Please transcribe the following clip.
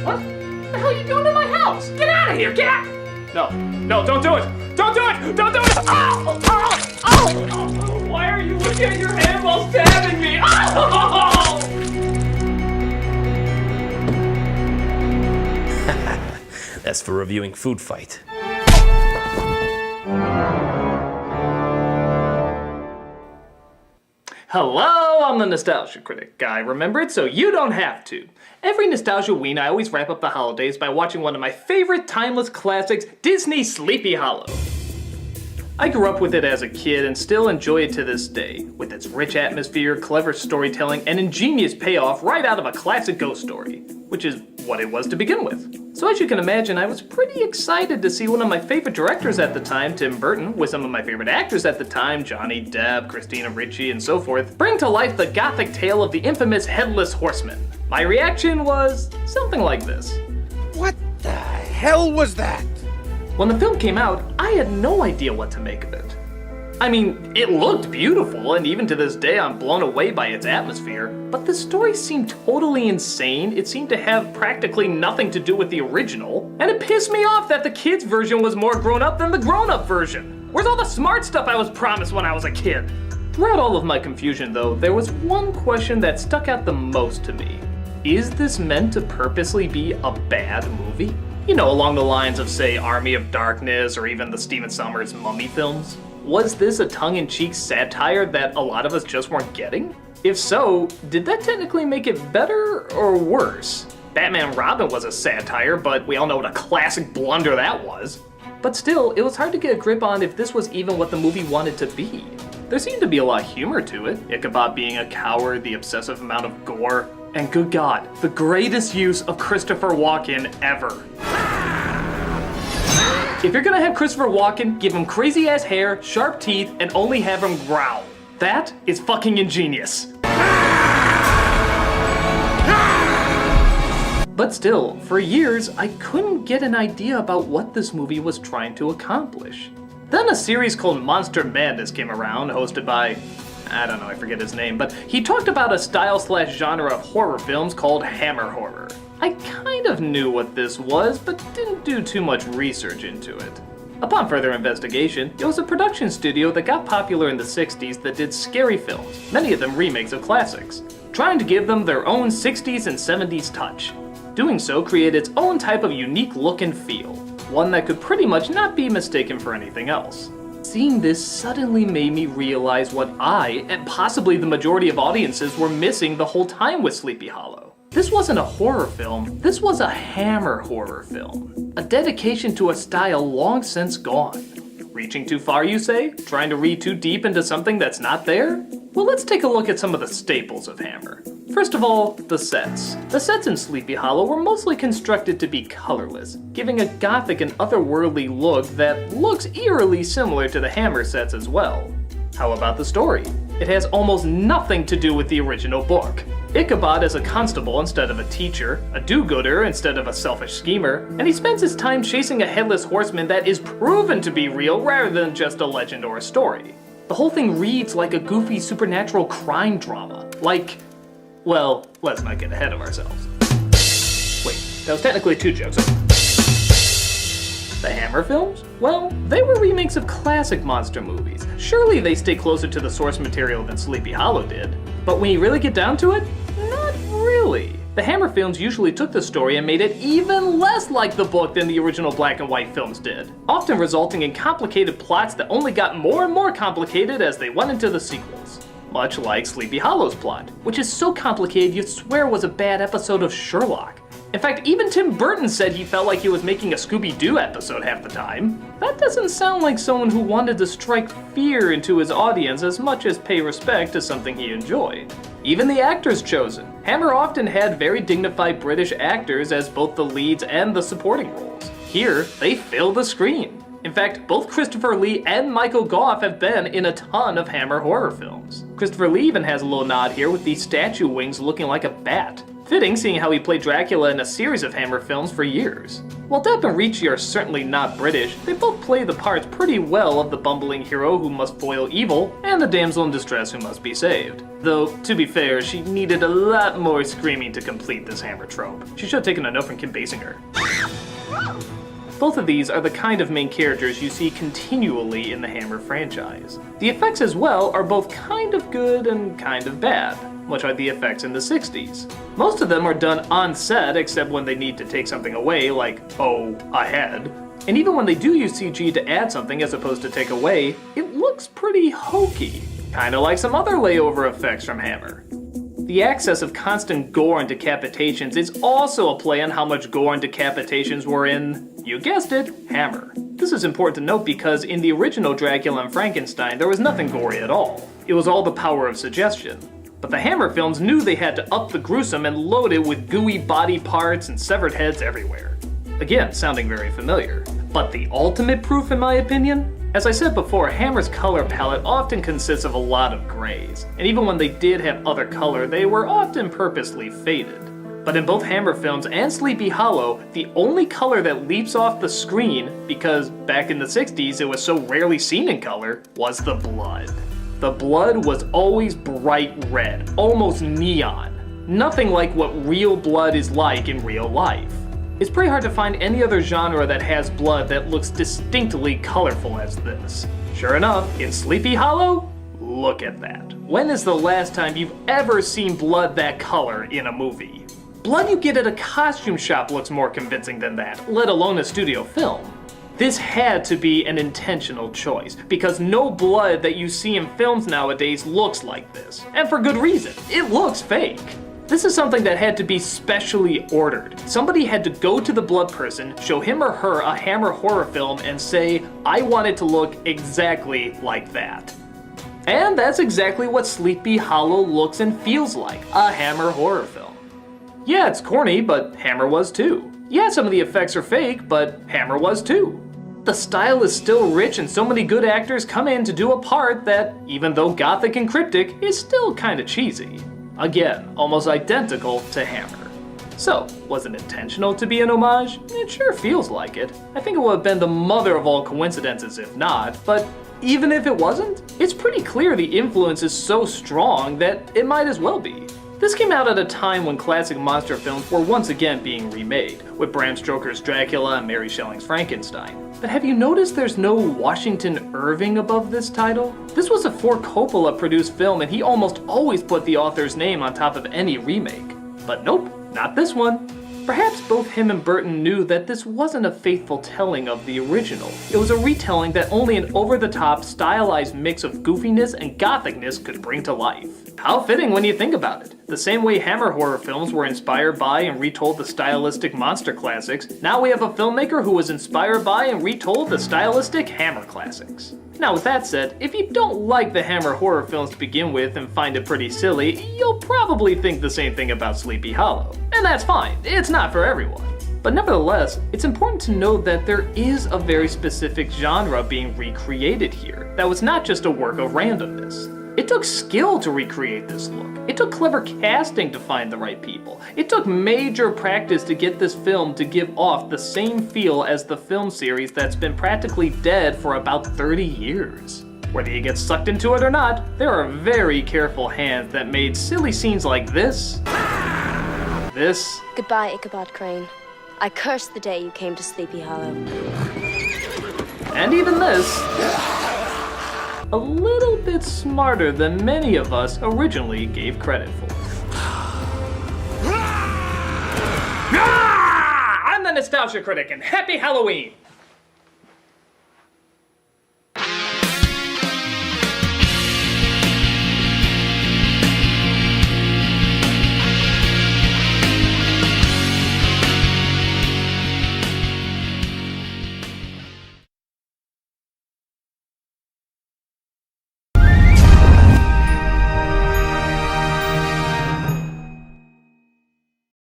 What the hell are you doing in my house? Get out of here, get out! No, don't do it! Don't do it! Don't do it! Oh! Why are you looking at your hand while stabbing me? Oh! That's for reviewing Food Fight. Hello, I'm the Nostalgia Critic. I remembered so you don't have to. Every nostalgia-ween, I always wrap up the holidays by watching one of my favorite timeless classics, Disney's Sleepy Hollow. I grew up with it as a kid and still enjoy it to this day, with its rich atmosphere, clever storytelling, and ingenious payoff right out of a classic ghost story, which is what it was to begin with. So as you can imagine, I was pretty excited to see one of my favorite directors at the time, Tim Burton, with some of my favorite actors at the time, Johnny Depp, Christina Ricci, and so forth, bring to life the gothic tale of the infamous Headless Horseman. My reaction was something like this. What the hell was that? When the film came out, I had no idea what to make of it. I mean, it looked beautiful, and even to this day I'm blown away by its atmosphere, but the story seemed totally insane. It seemed to have practically nothing to do with the original, and it pissed me off that the kids' version was more grown-up than the grown-up version. Where's all the smart stuff I was promised when I was a kid? Throughout all of my confusion, though, there was one question that stuck out the most to me. Is this meant to purposely be a bad movie? You know, along the lines of, say, Army of Darkness or even the Stephen Sommers Mummy films? Was this a tongue-in-cheek satire that a lot of us just weren't getting? If so, did that technically make it better or worse? Batman and Robin was a satire, but we all know what a classic blunder that was. But still, it was hard to get a grip on if this was even what the movie wanted to be. There seemed to be a lot of humor to it. Ichabod being a coward, the obsessive amount of gore, and good God, the greatest use of Christopher Walken ever. If you're gonna have Christopher Walken, give him crazy ass hair, sharp teeth, and only have him growl. That is fucking ingenious. But still, for years, I couldn't get an idea about what this movie was trying to accomplish. Then a series called Monster Madness came around, hosted by, I don't know, I forget his name, but he talked about a style/genre of horror films called Hammer Horror. I kind of knew what this was, but didn't do too much research into it. Upon further investigation, it was a production studio that got popular in the 60s that did scary films, many of them remakes of classics, trying to give them their own 60s and 70s touch. Doing so created its own type of unique look and feel, one that could pretty much not be mistaken for anything else. Seeing this suddenly made me realize what I, and possibly the majority of audiences, were missing the whole time with Sleepy Hollow. This wasn't a horror film, this was a hammer horror film. A dedication to a style long since gone. Reaching too far, you say? Trying to read too deep into something that's not there? Well, let's take a look at some of the staples of Hammer. First of all, the sets. The sets in Sleepy Hollow were mostly constructed to be colorless, giving a gothic and otherworldly look that looks eerily similar to the Hammer sets as well. How about the story? It has almost nothing to do with the original book. Ichabod is a constable instead of a teacher, a do-gooder instead of a selfish schemer, and he spends his time chasing a headless horseman that is proven to be real rather than just a legend or a story. The whole thing reads like a goofy supernatural crime drama. Like, well, let's not get ahead of ourselves. Wait, that was technically two jokes. The Hammer films? Well, they were remakes of classic monster movies. Surely they stay closer to the source material than Sleepy Hollow did. But when you really get down to it, not really. The Hammer films usually took the story and made it even less like the book than the original black and white films did, often resulting in complicated plots that only got more and more complicated as they went into the sequels. Much like Sleepy Hollow's plot, which is so complicated you'd swear was a bad episode of Sherlock. In fact, even Tim Burton said he felt like he was making a Scooby-Doo episode half the time. That doesn't sound like someone who wanted to strike fear into his audience as much as pay respect to something he enjoyed. Even the actors chosen. Hammer often had very dignified British actors as both the leads and the supporting roles. Here, they fill the screen. In fact, both Christopher Lee and Michael Gough have been in a ton of Hammer horror films. Christopher Lee even has a little nod here with these statue wings looking like a bat. Fitting, seeing how he played Dracula in a series of Hammer films for years. While Depp and Ricci are certainly not British, they both play the parts pretty well of the bumbling hero who must foil evil, and the damsel in distress who must be saved. Though, to be fair, she needed a lot more screaming to complete this Hammer trope. She should have taken a note from Kim Basinger. Both of these are the kind of main characters you see continually in the Hammer franchise. The effects as well are both kind of good and kind of bad, much like the effects in the 60s. Most of them are done on set except when they need to take something away, like, oh, a head. And even when they do use CG to add something as opposed to take away, it looks pretty hokey. Kinda like some other layover effects from Hammer. The excess of constant gore and decapitations is also a play on how much gore and decapitations were in, you guessed it, Hammer. This is important to note because in the original Dracula and Frankenstein, there was nothing gory at all. It was all the power of suggestion. But the Hammer films knew they had to up the gruesome and load it with gooey body parts and severed heads everywhere. Again, sounding very familiar. But the ultimate proof, in my opinion? As I said before, Hammer's color palette often consists of a lot of grays, and even when they did have other color, they were often purposely faded. But in both Hammer films and Sleepy Hollow, the only color that leaps off the screen, because back in the 60s it was so rarely seen in color, was the blood. The blood was always bright red, almost neon. Nothing like what real blood is like in real life. It's pretty hard to find any other genre that has blood that looks distinctly colorful as this. Sure enough, in Sleepy Hollow, look at that. When is the last time you've ever seen blood that color in a movie? Blood you get at a costume shop looks more convincing than that, let alone a studio film. This had to be an intentional choice, because no blood that you see in films nowadays looks like this. And for good reason. It looks fake. This is something that had to be specially ordered. Somebody had to go to the blood person, show him or her a Hammer horror film, and say, I want it to look exactly like that. And that's exactly what Sleepy Hollow looks and feels like, a Hammer horror film. Yeah, it's corny, but Hammer was too. Yeah, some of the effects are fake, but Hammer was too. The style is still rich and so many good actors come in to do a part that, even though gothic and cryptic, is still kinda cheesy. Again, almost identical to Hammer. So, was it intentional to be an homage? It sure feels like it. I think it would have been the mother of all coincidences if not, but even if it wasn't, it's pretty clear the influence is so strong that it might as well be. This came out at a time when classic monster films were once again being remade, with Bram Stoker's Dracula and Mary Shelley's Frankenstein. But have you noticed there's no Washington Irving above this title? This was a Ford Coppola produced film and he almost always put the author's name on top of any remake. But nope, not this one. Perhaps both him and Burton knew that this wasn't a faithful telling of the original. It was a retelling that only an over-the-top, stylized mix of goofiness and gothicness could bring to life. How fitting when you think about it. The same way Hammer horror films were inspired by and retold the stylistic monster classics, now we have a filmmaker who was inspired by and retold the stylistic Hammer classics. Now with that said, if you don't like the Hammer horror films to begin with and find it pretty silly, you'll probably think the same thing about Sleepy Hollow. And that's fine, it's not for everyone. But nevertheless, it's important to note that there is a very specific genre being recreated here that was not just a work of randomness. It took skill to recreate this look. It took clever casting to find the right people. It took major practice to get this film to give off the same feel as the film series that's been practically dead for about 30 years. Whether you get sucked into it or not, there are very careful hands that made silly scenes like this. Goodbye, Ichabod Crane. I curse the day you came to Sleepy Hollow. And even this. A little bit smarter than many of us originally gave credit for. I'm the Nostalgia Critic, and happy Halloween!